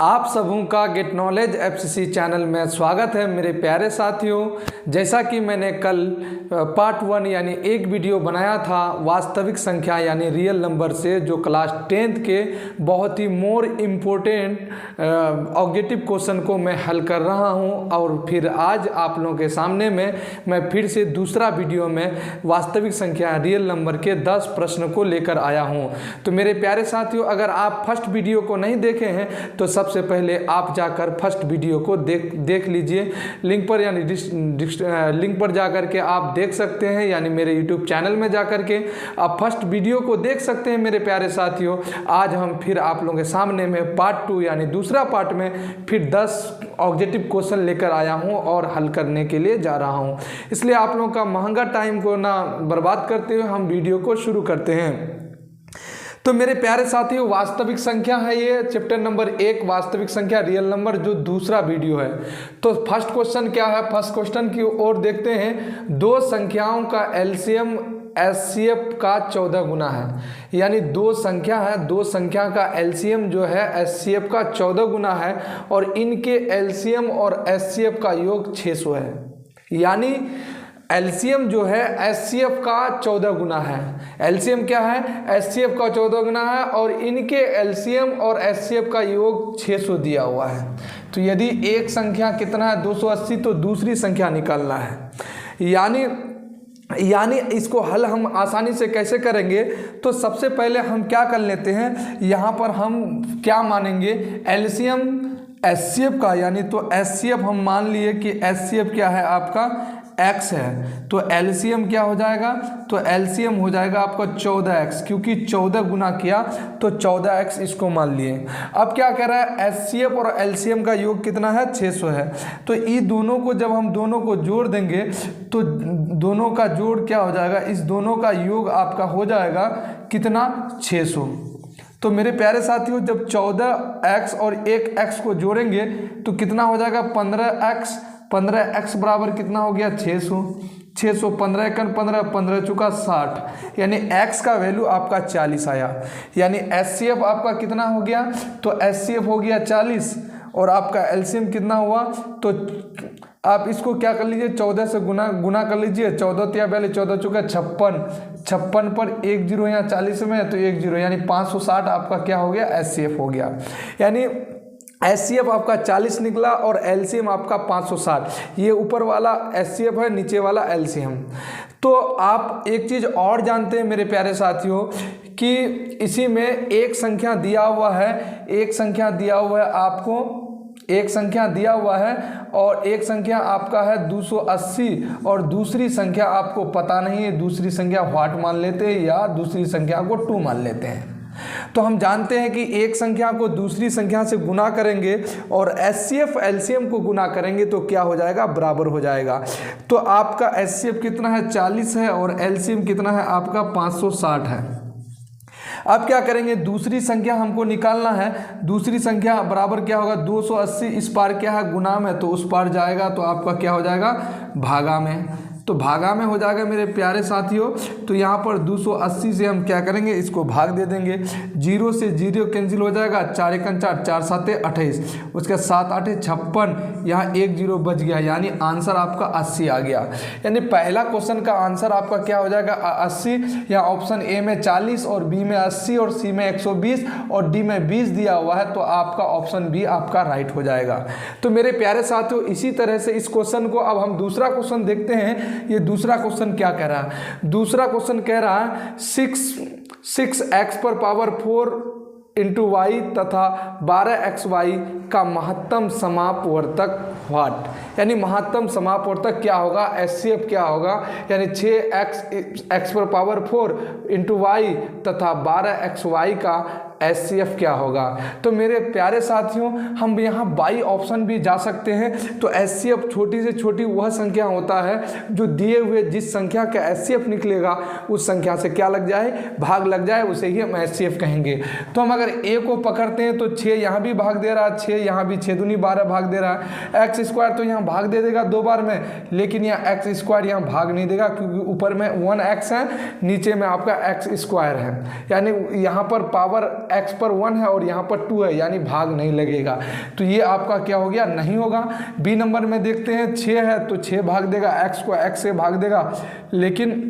आप सबों का गेट नॉलेज एफसीसी चैनल में स्वागत है मेरे प्यारे साथियों। जैसा कि मैंने कल पार्ट 1 यानी एक वीडियो बनाया था वास्तविक संख्या यानी रियल नंबर से, जो क्लास 10th के बहुत ही मोर इम्पोर्टेंट ऑब्जेक्टिव क्वेश्चन को मैं हल कर रहा हूं। और फिर आज आप लोगों के सामने में मैं फिर से दूसरा वीडियो में वास्तविक संख्या रियल नंबर के 10 प्रश्न को लेकर आया हूं। तो मेरे प्यारे साथियों, अगर आप फर्स्ट वीडियो को नहीं देखे हैं तो सबसे पहले आप जाकर फर्स्ट वीडियो को देख लीजिए। लिंक पर यानी लिंक पर जाकर के आप देख सकते हैं, यानी मेरे यूट्यूब चैनल में जाकर के आप फर्स्ट वीडियो को देख सकते हैं। मेरे प्यारे साथियों, आज हम फिर आप लोगों के सामने में पार्ट 2 यानी दूसरा पार्ट में फिर 10 ऑब्जेक्टिव क्वेश्चन लेकर आया हूं और हल करने के लिए जा रहा हूं। इसलिए आप लोगों का महंगा टाइम को ना बर्बाद करते हुए हम वीडियो को शुरू करते हैं। तो मेरे प्यारे साथियों, वास्तविक संख्या है ये चैप्टर नंबर 1 वास्तविक संख्या रियल नंबर, जो दूसरा वीडियो है। तो फर्स्ट क्वेश्चन क्या है, फर्स्ट क्वेश्चन की ओर देखते हैं। दो संख्याओं का एलसीएम एचसीएफ का 14 गुना है। यानी दो संख्या है, दो संख्या का एलसीएम जो है एचसीएफ का 14 गुना है और इनके एलसीएम और एचसीएफ का योग 600 है। यानी एलसीएम जो है एचसीएफ का 14 गुना है। एलसीएम क्या है, एचसीएफ का 14 गुना है और इनके एलसीएम और एचसीएफ का योग 600 दिया हुआ है। तो यदि एक संख्या कितना है 280, तो दूसरी संख्या निकालना है। यानी इसको हल हम आसानी से कैसे करेंगे, तो सबसे पहले हम क्या कर लेते हैं, यहाँ पर हम क्या मानेंगे, एलसीएम एचसीएफ का, यानी तो एचसीएफ हम मान लिए कि एचसीएफ क्या है आपका x है, तो एलसीएम क्या हो जाएगा, तो एलसीएम हो जाएगा आपका 14x, क्योंकि 14 गुना किया तो 14x इसको मान लिए। अब क्या कह रहा है, एचसीएफ और एलसीएम का योग कितना है 600 है। तो ये दोनों को जब हम दोनों को जोड़ देंगे तो दोनों का जोड़ क्या हो जाएगा, इस दोनों का योग आपका हो जाएगा कितना 600। तो मेरे प्यारे साथियों, जब 14x और एक x को जोड़ेंगे तो कितना हो जाएगा 15x। 15x बराबर कितना हो गया 600। 600 15 एकन 15 15 चुका 60, यानी x का वैल्यू आपका 40 आया। यानी एचसीएफ आपका कितना हो गया, तो एचसीएफ हो गया 40 और आपका एलसीएम कितना हुआ, तो आप इसको क्या कर लीजिए 14 से गुना कर लीजिए। 14 तिया पहले 14 चुका 56 पर 1 जीरो यहाँ 40 में है तो 1 जीरो, यानी 560 आपका क्या हो गया एचसीएफ हो गया। यानी एचसीएफ आपका 40 निकला और एलसीएम आपका 560। ये ऊपर वाला एचसीएफ है, नीचे वाला एलसीएम। तो आप एक चीज़ और जानते हैं मेरे प्यारे साथियों कि इसी में एक संख्या दिया हुआ है, एक संख्या दिया हुआ है आपको, एक संख्या दिया हुआ है और एक संख्या आपका है 280 और दूसरी संख्या आपको पता नहीं है, दूसरी संख्या व्हाट मान लेते हैं या दूसरी संख्या को 2 मान लेते हैं। तो हम जानते हैं कि एक संख्या को दूसरी संख्या से गुना करेंगे और एचसीएफ एलसीएम को गुना करेंगे तो क्या हो जाएगा, बराबर हो जाएगा। तो आपका एचसीएफ कितना है 40 है और एलसीएम कितना है आपका 560 है। अब क्या करेंगे, दूसरी संख्या हमको निकालना है। दूसरी संख्या बराबर क्या होगा 280, इस पार क्या है गुना में, तो उस पार जाएगा तो आपका क्या हो जाएगा भागा में। तो भागा में हो जाएगा मेरे प्यारे साथियों। तो यहाँ पर 280 से हम क्या करेंगे, इसको भाग दे देंगे। 0 से 0 कैंसिल हो जाएगा, 4 एकन 4, 4 साते 28, उसके 7 8 56, यहाँ 1 0 बच गया, यानी आंसर आपका 80 आ गया। यानी पहला क्वेश्चन का आंसर आपका क्या हो जाएगा 80। यहाँ ऑप्शन ए में 40 और बी में 80 और सी में 120 और डी में 20 दिया हुआ है, तो आपका ऑप्शन बी आपका राइट हो जाएगा। तो मेरे प्यारे साथियों, इसी तरह से इस क्वेश्चन को अब हम दूसरा क्वेश्चन देखते हैं। ये दूसरा क्वेश्चन क्या कह रहा है, दूसरा क्वेश्चन कह रहा है 6x पर पावर 4 इंटू वाई तथा 12xy का महत्तम समापवर्तक व्हाट। यानी महत्तम समापवर्तक क्या होगा, एचसीएफ क्या होगा, यानी 6x पर पावर 4 इंटू वाई तथा 12xy का एचसीएफ क्या होगा। तो मेरे प्यारे साथियों, हम यहाँ बाई ऑप्शन भी जा सकते हैं। तो एचसीएफ छोटी से छोटी वह संख्या होता है जो दिए हुए जिस संख्या का एचसीएफ निकलेगा उस संख्या से क्या लग जाए, भाग लग जाए, उसे ही हम एचसीएफ कहेंगे। तो हम अगर ए को पकड़ते हैं तो 6 यहाँ भी भाग दे रहा है, 6 यहाँ भी 6 दूनी 12 भाग दे रहा है। एक्स स्क्वायर तो यहाँ भाग दे देगा 2 बार में, लेकिन यहाँ एक्स स्क्वायर यहाँ भाग नहीं देगा क्योंकि ऊपर में 1x है, नीचे में आपका एक्स स्क्वायर है, यानी यहाँ पर पावर x पर 1 है और यहाँ पर 2 है, यानी भाग नहीं लगेगा। तो ये आपका क्या हो गया, नहीं होगा। बी नंबर में देखते हैं 6 है तो 6 भाग देगा, x को x से भाग देगा, लेकिन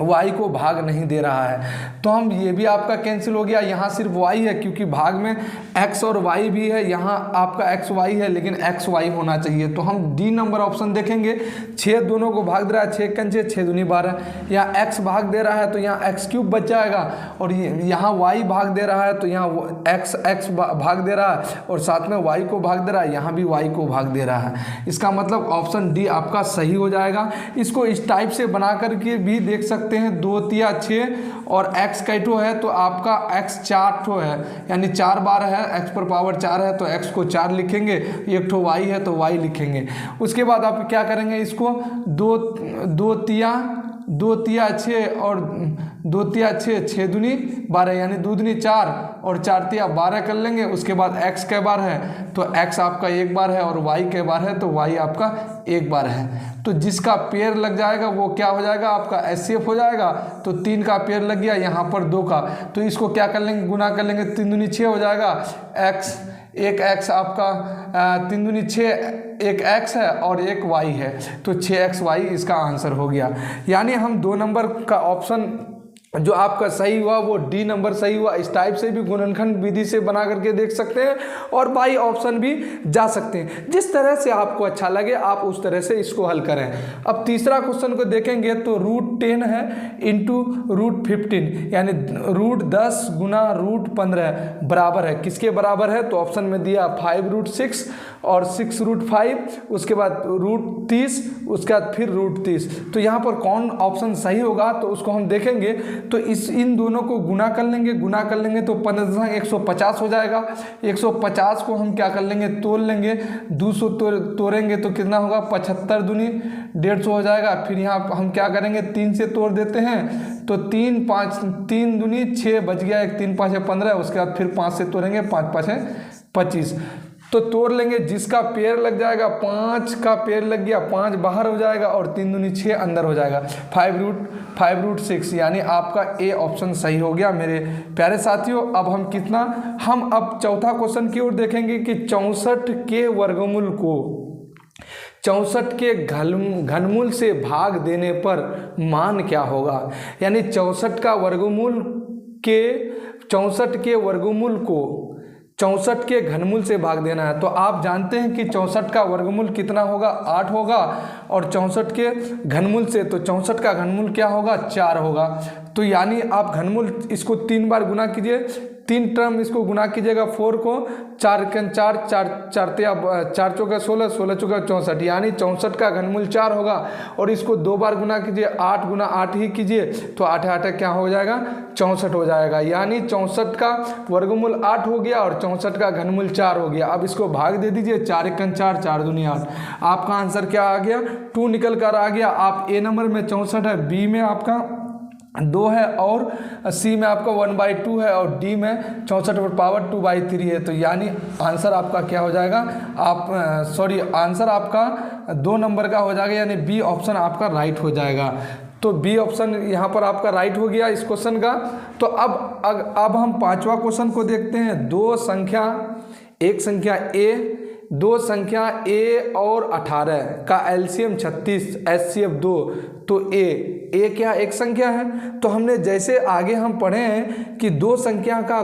y को भाग नहीं दे रहा है। तो हम ये भी आपका कैंसिल हो गया। यहाँ सिर्फ y है क्योंकि भाग में x और y भी है, यहाँ आपका x y है लेकिन x y होना चाहिए। तो हम डी नंबर ऑप्शन देखेंगे। 6 दोनों को भाग दे रहा है, 6 कंचे 6 दूनी 12, यहाँ x भाग दे रहा है तो यहाँ x क्यूब बच जाएगा, और यहाँ y भाग दे रहा है तो यहाँ x भाग दे रहा है और साथ में y को भाग दे रहा है, यहाँ भी y को भाग दे रहा है। इसका मतलब ऑप्शन डी आपका सही हो जाएगा। इसको इस टाइप से बना करके भी देख सकते हैं, 2 तिया 6 और x कैटो है तो आपका x 4 ठो है, यानी 4 बार है, x पर पावर 4 है तो x को 4 लिखेंगे, 1 ठो y है तो y लिखेंगे। उसके बाद आप क्या करेंगे, इसको 2 तिया 6 और 2 तिया 6 दूनी 12, यानी 2 दूनी 4 और 4 तिया 12 कर लेंगे। उसके बाद x के बार है तो x आपका 1 बार है और y के बार है तो y आपका 1 बार है। तो जिसका पेयर लग जाएगा वो क्या हो जाएगा, आपका एचसीएफ हो जाएगा। तो 3 का पेयर लग गया, यहाँ पर 2 का, तो इसको क्या कर लेंगे, गुना कर लेंगे, 3 दूनी 6 हो जाएगा, x 1 x आपका 3 दूनी 6, 1 x है और 1 y है, तो 6xy इसका आंसर हो गया। यानी हम 2 नंबर का ऑप्शन जो आपका सही हुआ वो डी नंबर सही हुआ। इस टाइप से भी गुणनखंड विधि से बना करके देख सकते हैं और बाई ऑप्शन भी जा सकते हैं। जिस तरह से आपको अच्छा लगे आप उस तरह से इसको हल करें। अब तीसरा क्वेश्चन को देखेंगे तो √10 है इंटू √15, यानी √10 गुना √15 बराबर है, किसके बराबर है, तो ऑप्शन में दिया 5√6 और 6√5, उसके बाद √30, उसके बाद फिर √30। तो यहाँ पर कौन ऑप्शन सही होगा तो उसको हम देखेंगे। तो इन दोनों को गुना कर लेंगे तो 15 हो जाएगा। 150 को हम क्या कर लेंगे, तोड़ लेंगे, 200 तोड़ेंगे तो कितना होगा, 75 दूनी 150 हो जाएगा। फिर यहाँ हम क्या करेंगे, 3 से तोड़ देते हैं तो 3 दूनी 6 बच गया, 1 3 5 15, उसके बाद फिर 5 से तोड़ेंगे, 5 5 25, तो तोड़ लेंगे। जिसका पेयर लग जाएगा, 5 का पेयर लग गया, 5 बाहर हो जाएगा और 3 दूनी 6 अंदर हो जाएगा, 5√6, यानी आपका ए ऑप्शन सही हो गया मेरे प्यारे साथियों। अब हम अब चौथा क्वेश्चन की ओर देखेंगे कि 64 के वर्गमूल को 64 के घनमूल से भाग देने पर मान क्या होगा, यानी 64 का वर्गमूल के 64 के वर्गमूल को 64 के घनमूल से भाग देना है। तो आप जानते हैं कि 64 का वर्गमूल कितना होगा, 8 होगा, और 64 के घनमूल से, तो 64 का घनमूल क्या होगा, 4 होगा। तो यानी आप घनमूल इसको 3 बार गुना कीजिए, 3 टर्म इसको गुना कीजिएगा, 4 को 4 चौका 16, 16 चौका 64, यानी 64 का घनमूल 4 होगा। और इसको 2 बार गुना कीजिए, 8 गुना 8 ही कीजिए, तो 8 8 क्या हो जाएगा, 64 हो जाएगा। यानी 64 का वर्गमूल 8 हो गया और 64 का घनमूल 4 हो गया। अब इसको भाग दे दीजिए, 4 1 4, 4 दूनी 8, आपका आंसर क्या आ गया, 2 निकल कर आ गया। आप ए नंबर में 64 है, बी में आपका 2 है और सी में आपका 1/2 है और डी में 64 पर पावर 2/3 है। तो यानी आंसर आपका क्या हो जाएगा, आंसर आपका 2 नंबर का हो जाएगा, यानी बी ऑप्शन आपका राइट हो जाएगा। तो बी ऑप्शन यहाँ पर आपका राइट हो गया इस क्वेश्चन का। तो अब हम 5वां क्वेश्चन को देखते हैं। एक संख्या ए, 2 संख्या ए और 18 का एलसीएम 36, एचसीएफ 2, तो ए क्या एक संख्या है। तो हमने जैसे आगे हम पढ़े हैं कि 2 संख्या का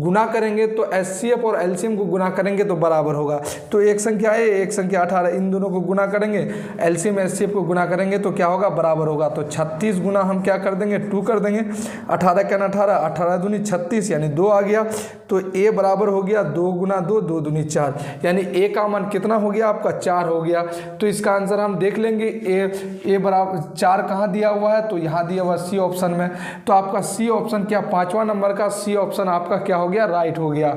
गुना करेंगे तो एचसीएफ और एलसीएम को गुना करेंगे तो बराबर होगा। तो एक संख्या ए, एक संख्या 18, इन दोनों को गुना करेंगे, एलसीएम एचसीएफ को गुना करेंगे तो क्या होगा, बराबर होगा। तो 36 गुना हम क्या कर देंगे, 2 कर देंगे, 18 क्या 18, 18 दूनी 36, यानी 2 आ गया। तो ए बराबर हो गया 2 गुना 2, 2 दूनी 4, यानी ए का मान कितना हो गया आपका, 4 हो गया। तो इसका आंसर हम देख लेंगे, ए बराबर 4 कहाँ दिया हुआ है, तो यहाँ दिया हुआ सी ऑप्शन में। तो आपका सी ऑप्शन क्या, 5वां नंबर का सी ऑप्शन आपका क्या हो गया, राइट हो गया।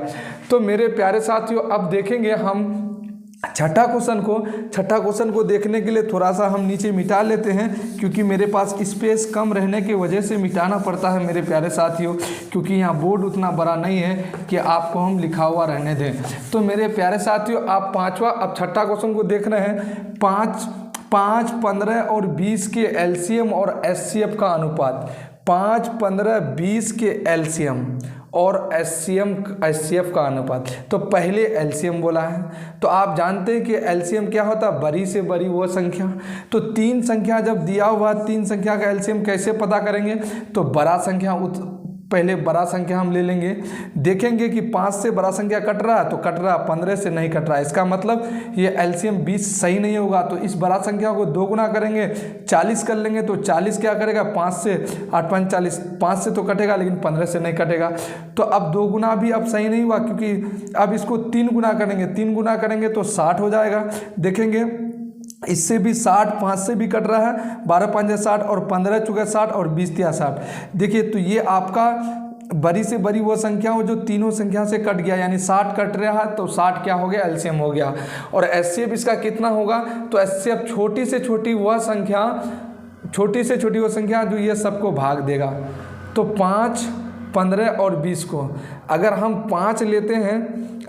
तो मेरे प्यारे साथियों अब देखेंगे हम छठा क्वेश्चन को देखने के लिए थोड़ा सा हम नीचे मिटा लेते हैं, क्योंकि मेरे पास स्पेस कम रहने की वजह से मिटाना पड़ता है मेरे प्यारे साथियों, क्योंकि यहाँ बोर्ड उतना बड़ा नहीं है कि आपको हम लिखा हुआ रहने दें। तो मेरे प्यारे साथियों, आप अब छठा क्वेश्चन को देख रहे हैं। 5, 15 और 20 के एलसीएम और एचसीएफ का अनुपात। 5, 15, 20 के एलसीएम और एचसीएफ का अनुपात। तो पहले एलसीएम बोला है, तो आप जानते हैं कि एलसीएम क्या होता है, बड़ी से बड़ी वो संख्या। तो 3 संख्या जब दिया हुआ, 3 संख्या का एलसीएम कैसे पता करेंगे, तो पहले बड़ा संख्या हम ले लेंगे, देखेंगे कि 5 से बड़ा संख्या कट रहा है तो कट रहा, 15 से नहीं कट रहा है, इसका मतलब ये एलसीएम 20 सही नहीं होगा। तो इस बड़ा संख्या को 2 गुना करेंगे, 40 कर लेंगे, तो 40 क्या करेगा, 5 से 8 5 40, 5 से तो कटेगा लेकिन 15 से नहीं कटेगा। तो अब 2 गुना भी अब सही नहीं हुआ, क्योंकि अब इसको 3 गुना करेंगे, 3 गुना करेंगे तो 60 हो जाएगा। देखेंगे इससे भी 60, 5 से भी कट रहा है, 12 5 60 और 15 चुके 60 और 20 तिया 60। देखिए, तो ये आपका बड़ी से बड़ी वो संख्या हो जो तीनों संख्या से कट गया, यानी 60 कट रहा है तो 60 क्या हो गया, एलसीएम हो गया। और एचसीएफ इसका कितना होगा, तो एचसीएफ छोटी से छोटी वो संख्या जो ये सबको भाग देगा। तो 5, 15 और 20 को अगर हम 5 लेते हैं,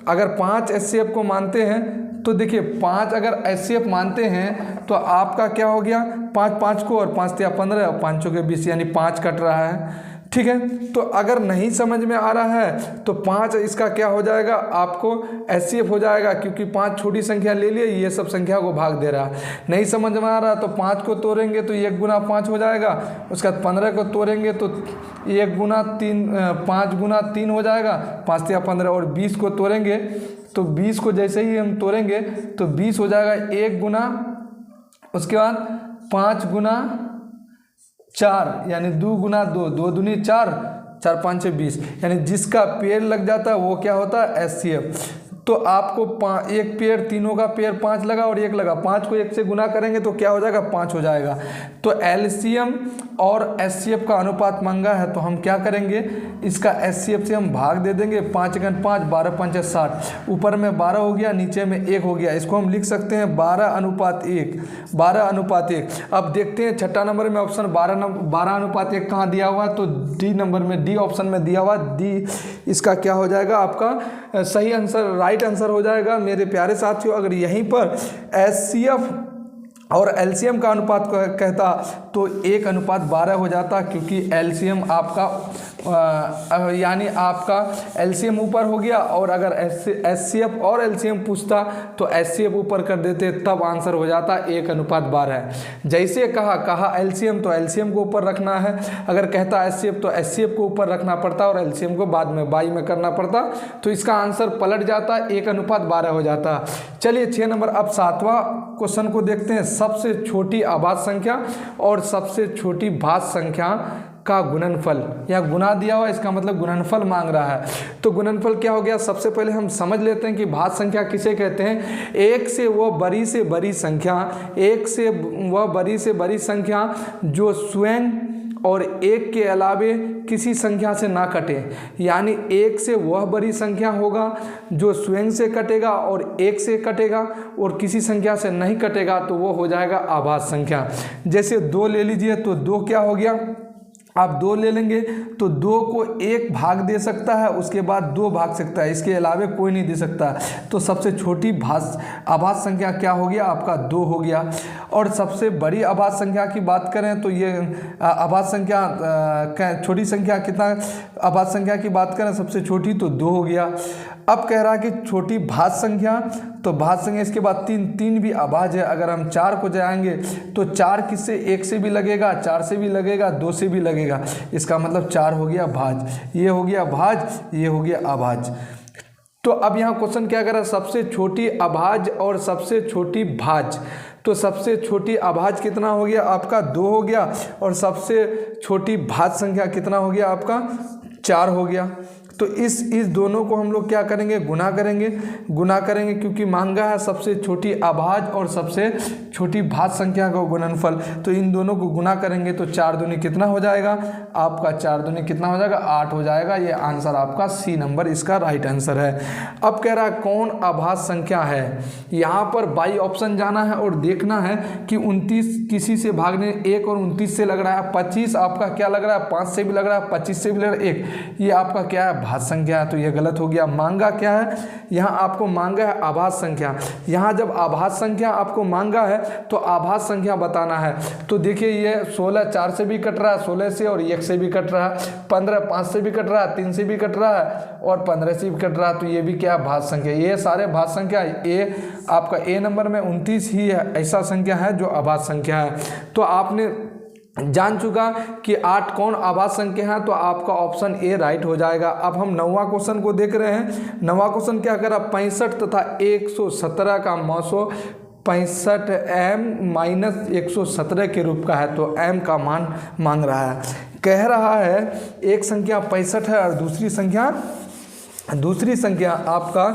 अगर 5 एचसीएफ को मानते हैं, तो देखिए 5 अगर एचसीएफ मानते हैं तो आपका क्या हो गया, 5 को और 5 तिया 15 और 5 चौके 20, यानी 5 कट रहा है। ठीक है, तो अगर नहीं समझ में आ रहा है तो 5 इसका क्या हो जाएगा, आपको एचसीएफ हो जाएगा, क्योंकि 5 छोटी संख्या ले लिए, ये सब संख्या को भाग दे रहा है। नहीं समझ में आ रहा तो 5 को तोड़ेंगे तो 1 गुना 5 हो जाएगा, उसके बाद 15 को तोड़ेंगे तो 1 गुना 3, 5 गुना 3 हो जाएगा, 5 तिया 15, और 20 को तोड़ेंगे तो 20 को जैसे ही हम तोड़ेंगे तो 20 हो जाएगा 1 गुना, उसके बाद 5 गुना 4, यानी 2 गुना 2, 2 दूनी 4, 4 5 20, यानी जिसका पेड़ लग जाता है वो क्या होता है, एचसीएफ। तो आपको एक पेड़, तीनों का पेड़ 5 लगा और 1 लगा, 5 को 1 से गुना करेंगे तो क्या हो जाएगा, 5 हो जाएगा। तो एलसीएम और एचसीएफ का अनुपात मांगा है, तो हम क्या करेंगे, इसका एचसीएफ से हम भाग दे देंगे। 5 × 5, 12 5 60, ऊपर में 12 हो गया, नीचे में 1 हो गया, इसको हम लिख सकते हैं 12:1, 12:1। अब देखते हैं छठा नंबर में ऑप्शन 12:1 कहाँ दिया हुआ, तो डी नंबर में, डी ऑप्शन में दिया हुआ, डी इसका क्या हो जाएगा, आपका सही आंसर, राइट आंसर हो जाएगा। मेरे प्यारे साथियों, अगर यहीं पर एचसीएफ और एलसीएम का अनुपात कहता तो 1:12 हो जाता, क्योंकि एलसीएम आपका यानी आपका एलसीएम ऊपर हो गया, और अगर एचसीएफ और एलसीएम पूछता तो एचसीएफ ऊपर कर देते, तब आंसर हो जाता 1:12। जैसे कहा एलसीएम तो एलसीएम को ऊपर रखना है, अगर कहता एचसीएफ तो एचसीएफ को ऊपर रखना पड़ता और एलसीएम को बाद में बाई में करना पड़ता, तो इसका आंसर पलट जाता, 1:12 हो जाता। चलिए 6 नंबर, अब 7वां क्वेश्चन को देखते हैं। सबसे छोटी अभाज्य संख्या और सबसे छोटी भाज्य संख्या का गुणनफल, या गुना दिया हुआ, इसका मतलब गुणनफल मांग रहा है। तो गुणनफल क्या हो गया, सबसे पहले हम समझ लेते हैं कि भाज्य संख्या किसे कहते हैं। एक से वह बड़ी से बड़ी संख्या, एक से वह बड़ी से बड़ी संख्या जो स्वयं और एक के अलावे किसी संख्या से ना कटे, यानी एक से वह बड़ी संख्या होगा जो स्वयं से कटेगा और एक से कटेगा और किसी संख्या से नहीं कटेगा, तो वो हो जाएगा अभाज्य संख्या। जैसे 2 ले लीजिए, तो 2 क्या हो गया, आप 2 ले लेंगे तो 2 को 1 भाग दे सकता है, उसके बाद 2 भाग सकता है, इसके अलावे कोई नहीं दे सकता। तो सबसे छोटी अभाज्य संख्या क्या हो गया, आपका 2 हो गया। और सबसे बड़ी अभाज्य संख्या की बात करें तो ये अभाज्य संख्या, छोटी संख्या कितना, अभाज्य संख्या की बात करें सबसे छोटी तो 2 हो गया। अब कह रहा है कि छोटी भाज्य संख्या, तो भाज्य संख्या इसके बाद 3 भी अभाज्य है। अगर हम 4 को जाएंगे तो 4 किससे, 1 से भी लगेगा, 4 से भी लगेगा, 2 से भी लगेगा, इसका मतलब 4 हो गया भाज्य, ये हो गया भाज्य, ये हो गया अभाज्य। तो अब यहाँ क्वेश्चन क्या कर रहा है, सबसे छोटी अभाज्य और सबसे छोटी भाज्य। तो सबसे छोटी अभाज्य कितना हो गया आपका, 2 हो गया, और सबसे छोटी भाज्य संख्या कितना हो गया आपका, 4 हो गया। तो इस दोनों को हम लोग क्या करेंगे, गुना करेंगे क्योंकि मांगा है सबसे छोटी अभाज्य और सबसे छोटी भाज्य संख्या का गुणनफल। तो इन दोनों को गुना करेंगे तो 4 दूनी कितना हो जाएगा आपका, 4 दूनी कितना हो जाएगा 8 हो जाएगा। ये आंसर आपका सी नंबर इसका राइट आंसर है। अब कह रहा है कौन अभाज्य संख्या है, यहाँ पर बाई ऑप्शन जाना है और देखना है कि 29 किसी से भागने 1 और 29 से लग रहा है, 25 आपका क्या लग रहा है 5 से भी लग रहा है, 25 से भी लग रहा है 1, ये आपका क्या है भाज्य संख्या है, तो ये गलत हो गया। मांगा क्या है, यहाँ आपको मांगा है अभाज्य संख्या। यहाँ जब अभाज्य संख्या आपको मांगा है तो अभाज्य संख्या बताना है। तो देखिए ये 16 4 से भी कट रहा है, 16 से और 1 से भी कट रहा है, 15 5 से भी कट रहा है, 3 से भी कट रहा है और 15 से भी कट रहा है, तो ये भी क्या भाज्य संख्या, ये सारे भाज्य संख्या। ए आपका ए नंबर में 29 ही है ऐसा संख्या है जो अभाज्य संख्या है। तो आपने जान चुका कि 8 कौन अभाज्य संख्या है, तो आपका ऑप्शन ए राइट हो जाएगा। अब हम 9वां क्वेश्चन को देख रहे हैं। 9वां क्वेश्चन क्या कर रहा है, 65 तथा 117 का मौसो 65 m - 117 के रूप का है, तो m का मान मांग रहा है। कह रहा है एक संख्या 65 है और दूसरी संख्या आपका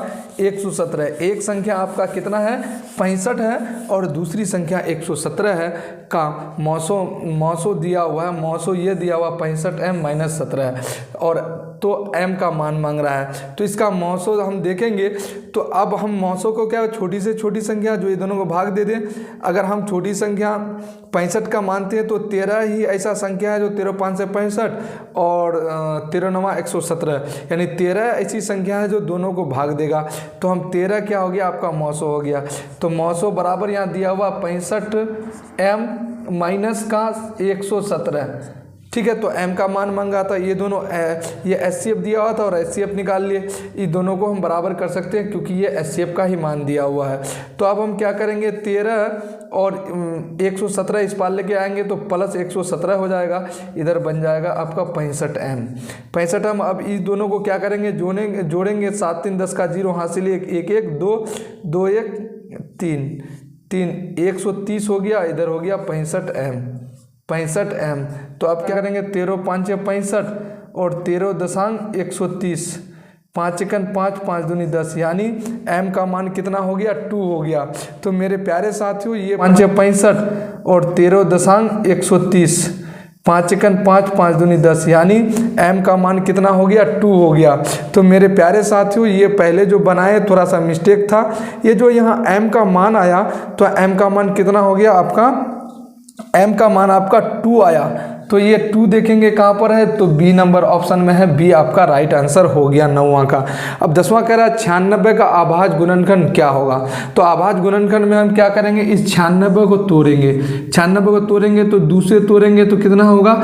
117। एक संख्या आपका कितना है 65 है और दूसरी संख्या 117 है का मौसो दिया हुआ है, मौसो ये दिया हुआ 65 m - 17 है और तो m का मान मांग रहा है। तो इसका मौसो हम देखेंगे तो अब हम मौसो को क्या छोटी से छोटी संख्या जो ये दोनों को भाग दे दें। अगर हम छोटी संख्या 65 का मानते हैं तो 13 ही ऐसा संख्या है जो 13 5 से 65 और 13 9 117, यानी 13 ऐसी संख्या है जो दोनों को भाग देगा। तो हम 13 क्या हो गया आपका मौसो हो गया। तो मौसो बराबर यहाँ दिया हुआ 65 m माइनस का 117, ठीक है। तो m का मान मांगा था, ये दोनों ये HCF दिया हुआ था और HCF निकाल लिए। इन दोनों को हम बराबर कर सकते हैं क्योंकि ये HCF का ही मान दिया हुआ है। तो अब हम क्या करेंगे 13 और 117 इस पार लेके आएंगे तो प्लस 117 हो जाएगा, इधर बन जाएगा आपका 65 m। अब इस दोनों को क्या करेंगे जोड़ेंगे 7 3 10 का 0 हासिल 1 1 2 2 1 3 130 हो गया, इधर हो गया 65 m। तो अब क्या करेंगे 13 5 65 और 13 दशांश 130, 5 1 5 5 दूनी 10, यानी m का मान कितना हो गया 2 हो गया। तो मेरे प्यारे साथियों ये 5 65 और 13 दशांश 130, 5 1 5 5 दूनी 10, यानी m का मान कितना हो गया 2 हो गया। तो मेरे प्यारे साथियों ये पहले जो बनाए थोड़ा सा मिस्टेक था, ये जो यहाँ m का मान आया तो m का मान कितना हो गया आपका, m का मान आपका 2 आया। तो ये 2 देखेंगे कहाँ पर है, तो बी नंबर ऑप्शन में है, बी आपका राइट आंसर हो गया 9वां का। अब 10वां कह रहा है 96 का अभाज्य गुणनखंड क्या होगा। तो अभाज्य गुणनखंड में हम क्या करेंगे, इस 96 को तोड़ेंगे, 96 को तोड़ेंगे तो 2 से तोड़ेंगे तो कितना होगा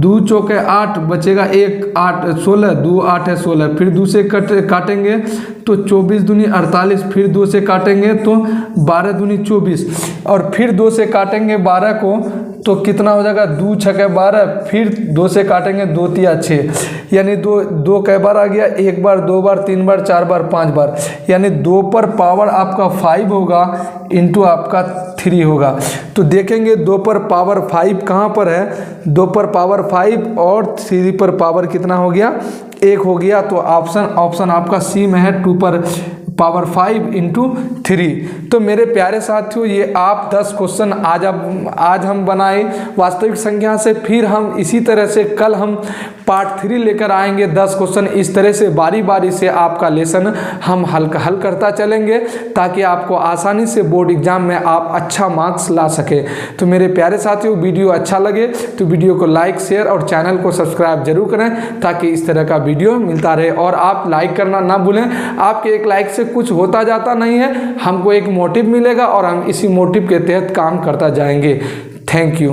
2 चौके 8 बचेगा 1 8 16 2 8 है 16, फिर 2 से काटेंगे तो 24 दूनी 48, फिर 2 से काटेंगे तो 12 दूनी 24 और फिर 2 से काटेंगे 12 को तो कितना हो जाएगा 2 6 12, फिर 2 से काटेंगे 2 3 6, यानी 2 कई बार आ गया, 1 बार 2 बार 3 बार 4 बार 5 बार, यानी 2 पर पावर आपका 5 होगा इंटू आपका 3 होगा। तो देखेंगे 2 पर पावर 5 कहाँ पर है, 2 पर पावर 5 और 3 पर पावर कितना हो गया 1 हो गया। तो ऑप्शन आपका सी में है 2 पर पावर 5 इंटू 3। तो मेरे प्यारे साथियों ये आप 10 क्वेश्चन आज हम बनाए वास्तविक संख्या से, फिर हम इसी तरह से कल हम पार्ट 3 लेकर आएंगे 10 क्वेश्चन। इस तरह से बारी बारी से आपका लेसन हम हल करता चलेंगे ताकि आपको आसानी से बोर्ड एग्जाम में आप अच्छा मार्क्स ला सके। तो मेरे प्यारे साथियों वीडियो अच्छा लगे तो वीडियो को लाइक शेयर और चैनल को सब्सक्राइब जरूर करें ताकि इस तरह का वीडियो मिलता रहे। और आप लाइक करना ना भूलें, आपके एक लाइक से कुछ होता जाता नहीं है, हमको एक मोटिव मिलेगा और हम इसी मोटिव के तहत काम करता जाएंगे। Thank you.